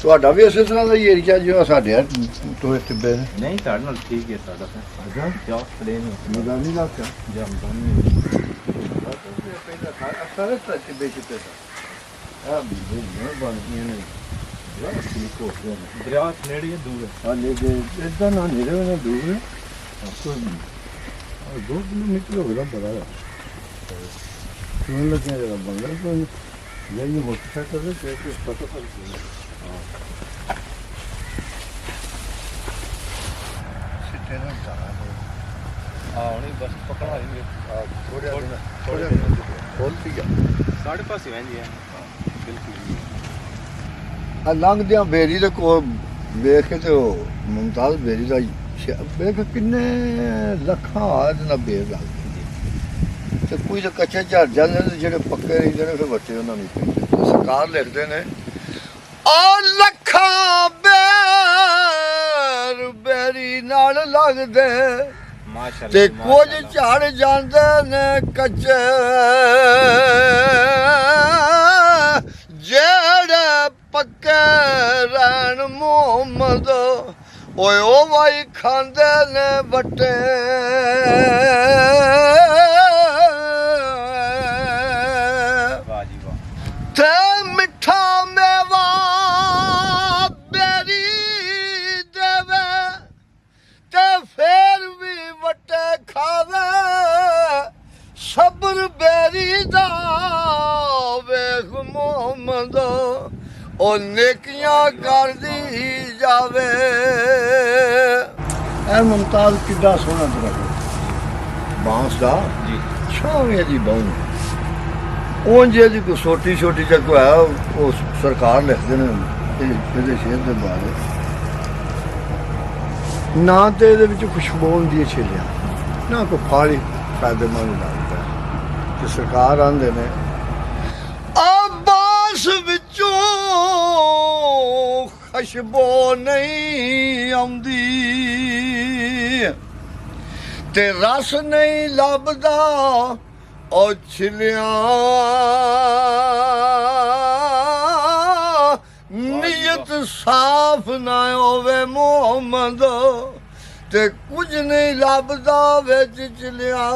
ਤੁਹਾਡਾ ਵੀ ਇਸੇ ਤਰ੍ਹਾਂ ਦਾ ਹੀ ਏਰੀਆ ਜਿਹਾ ਸਾਡੇ ਟੋਏ ਟਿੱਬੇ ਨੇ? ਨਹੀਂ ਸਾਡੇ ਨਾਲ ਠੀਕ ਹੈ ਸਾਡਾ ਫਿਰ ਅੱਛਾ ਜਾ ਪਲੇਨ ਮੈਦਾਨੀ ਇਲਾਕਾ ਜੰਮਦਾ ਨਹੀਂ ਸਾਰੇ ਟਿੱਬੇ ਛਿੱਟੇ ਆ ਵੀ ਬਣਦੀਆਂ ਨੇ ਯਾਰ ਠੀਕ ਹੋ ਗਿਆ ਦਰਿਆ ਨੇੜੇ ਹੈ ਦੂਰ ਹੈ ਹਾਲੇ ਜੇ ਇਦਾਂ ਨਾ ਨੇੜੇ ਨਾ ਦੂਰ ਹੈ ਕੋਈ 2 ਕਿਲੋਮੀਟਰ ਹੋ ਗਿਆ ਬੜਾ ਸੁਣ ਲੱਗਿਆ ਜਰਾ ਬੰਗਲ ਕੋਈ ਇਹ ਮੋਟਰਸਾਈਕਲ ਤੇ ਕੋਈ ਪਤਾ ਨਹੀਂ ਸਿੱਟੇ ਨਾ ਜਾਣਾ ਨਹੀਂ ਬਸ ਪਕੜ ਆਏਂਗੇ ਥੋੜਾ ਖੋਲ ਪੀ ਗਿਆ ਸਾਡੇ ਪਾਸੇ ਵੈਂਦੀ ਹੈ ਬਿਲਕੁਲ ਆ ਲੰਘਦਿਆਂ ਬੇਰੀ ਦੇ ਕੋਲ ਵੇਖ ਕੇ ਤੇ ਉਹ ਮੁਮਤਾਜ਼ ਬੇਰੀ ਦਾ ਵੇਖ ਕਿੰਨੇ ਲੱਖਾਂ ਆਦ ਨਾ ਬੇਰ ਲੱਗਦੀ ਤੇ ਕੋਈ ਤਾਂ ਕੱਚੇ ਝੜ ਜਾਂਦੇ ਨੇ ਜਿਹੜੇ ਪੱਕੇ ਰਹਿੰਦੇ ਨੇ ਫਿਰ ਬੱਚੇ ਉਹਨਾਂ ਨੂੰ ਪੈਂਦੇ ਸਰਕਾਰ ਲਿਖਦੇ ਨੇ ਆ ਲੱਖਾਂ ਬੇਰ ਬੇਰੀ ਨਾਲ ਲੱਗਦੇ ਮਾਸ਼ਾਅੱਲਾ ਤੇ ਕੁਝ ਝੜ ਜਾਂਦੇ ਨੇ ਕੱਚੇ ਜਿਹੜੇ ਪੱਕੇ ਰਹਿਣ ਮੁਹੰਮਦ ਓਏ ਉਹ ਵਾਈ ਖਾਂਦੇ ਨੇ ਵੱਟੇ ਵਾਹ ਜੀ ਵਾਹ ਤੇ ਮਿੱਠਾ ਮੇਵਾ ਬੇਰੀ ਦੇਵੇ ਤੇ ਫੇਰ ਵੀ ਵੱਟੇ ਖਾਵੇ ਸਬਰ ਬੇਰੀ ਦਾ ਵੇਖ ਮੁਹੰਮਦ ਉਹ ਨੇਕੀਆਂ ਕਰਦੀ ਜਾਵੇ ਇਹ ਮੁਮਤਾਜ਼ ਕਿੱਡਾ ਸੋਹਣਾ ਦਰਖਤ ਬਾਂਸ ਦਾ ਜੀ ਛਾਵੇਂ ਦੀ ਬਾਂਹ ਉਂਝੇ ਦੀ ਕੋਈ ਛੋਟੀ ਛੋਟੀ ਚੱਕ ਹੈ ਉਹ ਸਰਕਾਰ ਲਿਖਦੇ ਨੇ ਇਹਦੇ ਸ਼ੇਰ ਦੇ ਬਾਰੇ ਨਾ ਤੇ ਇਹਦੇ ਵਿੱਚ ਖੁਸ਼ਬੂ ਹੁੰਦੀ ਹੈ ਛੇਲਿਆ ਨਾ ਕੋਈ ਫਾਲੀ ਫਾਇਦੇਮੰਦ ਲੱਗਦਾ ਤੇ ਸਰਕਾਰ ਆਂਦੇ ਨੇ ਆਬਾਸ ਵਿੱਚੋਂ ਖੁਸ਼ਬੂ ਨਹੀਂ ਆਉਂਦੀ ਤੇ ਰਸ ਨਹੀਂ ਲੱਭਦਾ ਉਹ ਛਿਲਿਆਂ ਨੀਅਤ ਸਾਫ਼ ਨਾ ਹੋਵੇ ਮੁਹੰਮਦ ਤੇ ਕੁਝ ਨਹੀਂ ਲੱਭਦਾ ਵਿੱਚ ਚਲਿਆ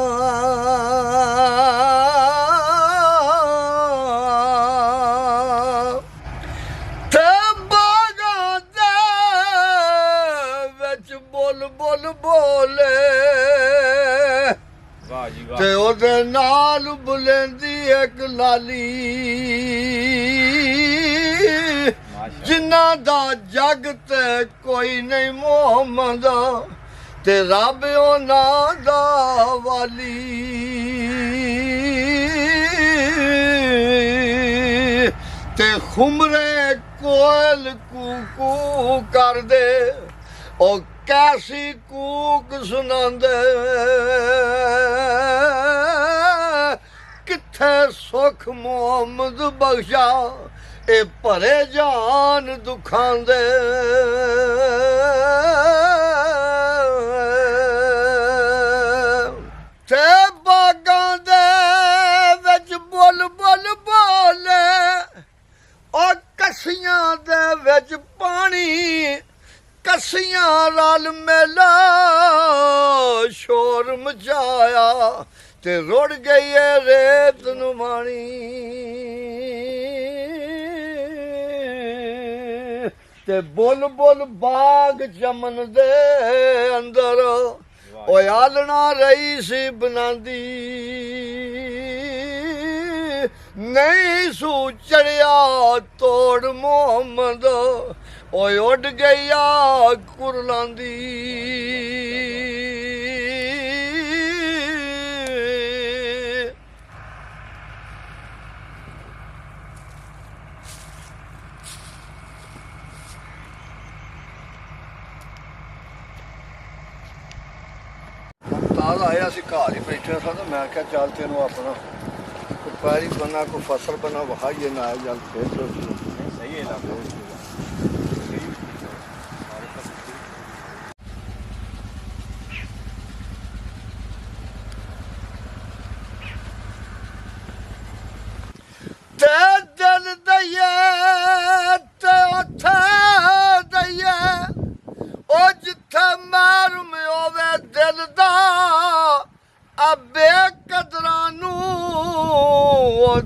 ਤੇ ਬਾਗਾਂ ਦੇ ਵਿੱਚ ਬੋਲ ਬੋਲ ਬੋਲੇ ਵਾਹ ਜੀ ਵਾਹ ਤੇ ਉਹਦੇ ਨਾਲ ਬੁਲੰਦੀ ਇੱਕ ਲਾਲੀ ਜਿਨ੍ਹਾਂ ਦਾ ਜਗ ਤੇ ਕੋਈ ਨਹੀਂ ਮੁਹੰਮਦ ਤੇ ਰੱਬ ਉਹਨਾਂ ਦਾ ਵਾਲੀ ਤੇ ਖੁਮਰੇ ਕੋਇਲ ਕੂ ਕਰਦੇ ਉਹ ਕੈਸੀ ਕੂਕ ਸੁਣਾਉਂਦੇ ਕਿੱਥੇ ਸੁਖ ਮੁਹੰਮਦ ਬਖਸ਼ਾ ਇਹ ਭਰੇ ਜਾਨ ਦੁੱਖਾਂ ਦੇ ਤੇ ਬਾਗਾਂ ਦੇ ਵਿੱਚ ਬੁੱਲ ਬੁੱਲ ਬੋਲੇ ਉਹ ਕੱਸੀਆਂ ਦੇ ਵਿੱਚ ਪਾਣੀ ਕੱਸੀਆਂ ਰਲ ਮੇਲਾ ਸ਼ੋਰ ਮਚਾਇਆ ਤੇ ਰੁੜ ਗਈ ਏ ਰੇਤ ਨੂੰ ਮਾਣੀ ਤੇ ਬੁੱਲ ਬੁੱਲ ਬਾਗ ਚਮਨ ਦੇ ਅੰਦਰ ਓਏ ਆਲਣਾ ਰਹੀ ਸੀ ਬਣਾਉਂਦੀ ਨਹੀਂ ਸੂ ਚੜਿਆ ਤੋੜ ਮੁਹੰਮਦ ਓਏ ਉੱਡ ਗਈਆ ਕੁਰਲਾਂਦੀ ਮੁਮਤਾਜ਼ ਆਇਆ ਸੀ ਘਰ ਹੀ ਬੈਠਾ ਸੀ ਤਾਂ ਮੈਂ ਕਿਹਾ ਚੱਲ ਤੈਨੂੰ ਆਪਣਾ ਕੋਈ ਪੈਰੀ ਬਣਾ ਕੋਈ ਫਸਲ ਬਣਾ ਵਹਾਈਏ ਨਾ ਜਲ ਫੇਰ ਸਹੀ ਹੈ ਨਾ ਤੇ ਦਿਲ ਦਈਏ ਤੇ ਉੱਥੇ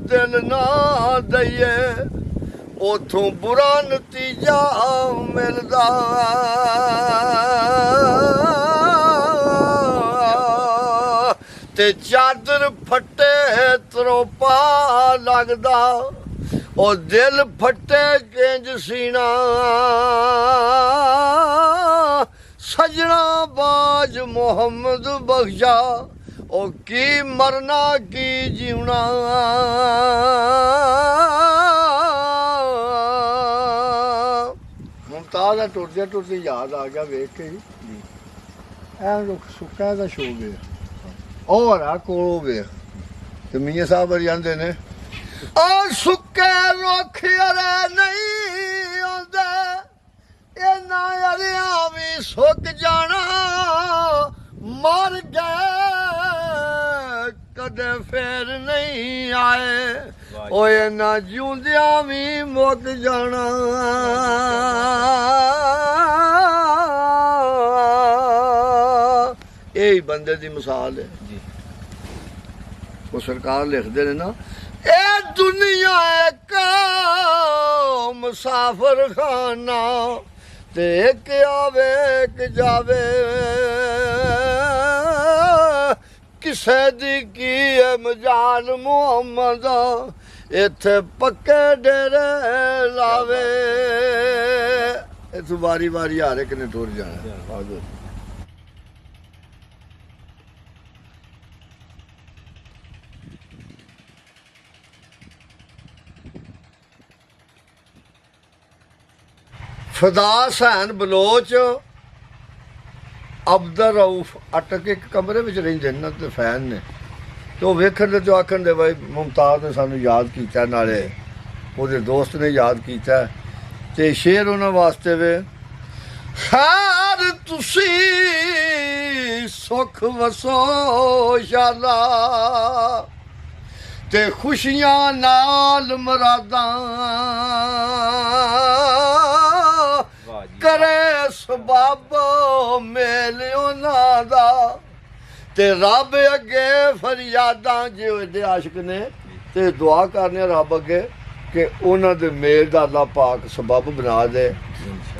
ਦਿਲ ਨਾ ਦਈਏ ਉਥੋਂ ਬੁਰਾ ਨਤੀਜਾ ਮਿਲਦਾ ਤੇ ਚਾਦਰ ਫੱਟੇ ਤਰੋਪਾ ਲੱਗਦਾ ਉਹ ਦਿਲ ਫੱਟੇ ਕਿੰਜ ਸੀਨਾ ਸਜਣਾ ਬਾਜ ਮੁਹੰਮਦ ਬਖਸ਼ਾ ਉਹ ਕੀ ਮਰਨਾ ਕੀ ਜਿਉਣਾ ਮੁਮਤਾਜ਼ ਦਾ ਟੁੱਟਦੇ ਯਾਦ ਆ ਗਿਆ ਵੇਖ ਕੇ ਜੀ ਐਂ ਲੋਕ ਸੁੱਕਾ ਦਾ ਸ਼ੋਅ ਵੇ ਔਰ ਆ ਕੋਲੋਂ ਵੇ ਤੇ ਮੀਆਂ ਸਾਹਿਬ ਵਰ ਜਾਂਦੇ ਨੇ ਆ ਸੁੱਕੇ ਰੁੱਖ ਅਰੇ ਨਹੀਂ ਆਉਂਦੇ ਇਹਨਾਂ ਅਰਿਆਂ ਵੀ ਸੁੱਕ ਜਾਣਾ ਮਰ ਗਏ ਕਦੇ ਫੇਰ ਨਹੀਂ ਆਏ ਓਏ ਨਾ ਜਿਉਂਦਿਆਂ ਵੀ ਮੁੱਕ ਜਾਣਾ ਇਹ ਬੰਦੇ ਦੀ ਮਿਸਾਲ ਹੈ ਜੀ ਉਹ ਸਰਕਾਰ ਲਿਖਦੇ ਨੇ ਨਾ ਇਹ ਦੁਨੀਆ ਇੱਕ ਮੁਸਾਫਰ ਖਾਨਾ ਤੇ ਇੱਕ ਆਵੇ ਇੱਕ ਜਾਵੇ ਕਿਸੇ ਦੀ ਕੀ ਹੈ ਮਜਾਲ ਮੁਹੰਮਦ ਇੱਥੇ ਪੱਕੇ ਡੇਰੇ ਲਾਵੇ ਇਹ ਵਾਰੀ ਵਾਰੀ ਹਰ ਇੱਕ ਨੇ ਟੁਰ ਜਾਣਾ ਫਦਾ ਹਸੈਨ ਬਲੋਚ ਅਬਦਰ ਰਊਫ ਅਟਕ ਇੱਕ ਕਮਰੇ ਵਿੱਚ ਰਹਿੰਦੇ ਨੇ ਤੇ ਫੈਨ ਨੇ ਤੇ ਉਹ ਵੇਖਣ ਤੇ ਆਖਣ ਦੇ ਬਾਈ ਮੁਮਤਾਜ਼ ਨੇ ਸਾਨੂੰ ਯਾਦ ਕੀਤਾ ਨਾਲੇ ਉਹਦੇ ਦੋਸਤ ਨੇ ਯਾਦ ਕੀਤਾ ਤੇ ਸ਼ੇਰ ਉਹਨਾਂ ਵਾਸਤੇ ਵੇ ਖੈਰ ਤੁਸੀਂ ਸੁਖ ਵਸੋ ਇਨਸ਼ਾਅੱਲਾ ਤੇ ਖੁਸ਼ੀਆਂ ਨਾਲ ਮੁਰਾਦਾਂ ਕਰੇ ਸਬਬ ਮੇਲ ਉਹਨਾਂ ਦਾ ਤੇ ਰੱਬ ਅੱਗੇ ਫਰਿਆਦਾਂ ਜੇ ਉਹਦੇ ਆਸ਼ਿਕ ਨੇ ਤੇ ਦੁਆ ਕਰਨੇ ਰੱਬ ਅੱਗੇ ਕਿ ਉਹਨਾਂ ਦੇ ਮੇਲ ਦਾ ਅੱਲਾਹ ਪਾਕ ਸਬਬ ਬਣਾ ਦੇ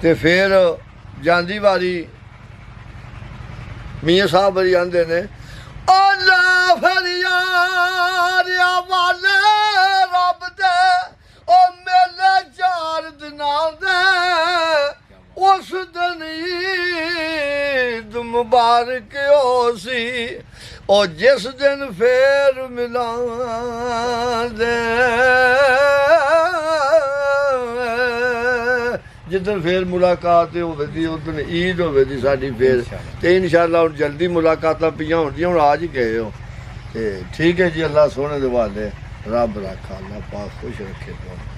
ਤੇ ਫਿਰ ਜਾਂਦੀ ਵਾਰੀ ਮੀਆਂ ਸਾਹਿਬ ਬਰੀ ਆਂਦੇ ਨੇ ਅੱਲਾ ਫਰਿਆਦ ਵਾਲੇ ਰੱਬ ਦੇ ਉਹ ਮੇਲੇ ਚਾਰ ਦਿਨਾਂ ਦੇ ਉਸ ਦਿਨ ਈਦ ਮੁਬਾਰਕ ਹੋ ਸੀ ਉਹ ਜਿਸ ਦਿਨ ਫੇਰ ਮਿਲਾਂਦੇ ਜਿੱਦਣ ਫੇਰ ਮੁਲਾਕਾਤ ਹੋਵੇਗੀ ਉਸ ਦਿਨ ਈਦ ਹੋਵੇਗੀ ਸਾਡੀ ਫੇਰ ਤੇ ਇਨਸ਼ਾਅੱਲਾ ਹੁਣ ਜਲਦੀ ਮੁਲਾਕਾਤਾਂ ਪਈਆਂ ਹੁੰਦੀਆਂ ਹੁਣ ਅੱਜ ਹੀ ਗਏ ਹੋ ਤੇ ਠੀਕ ਹੈ ਜੀ ਅੱਲਾ ਸੋਹਣੇ ਦੇ ਵਾਲੇ ਰੱਬ ਰੱਖਾ ਅੱਲਾ ਪਾਕ ਖੁਸ਼ ਰੱਖੇ ਤੁਹਾਨੂੰ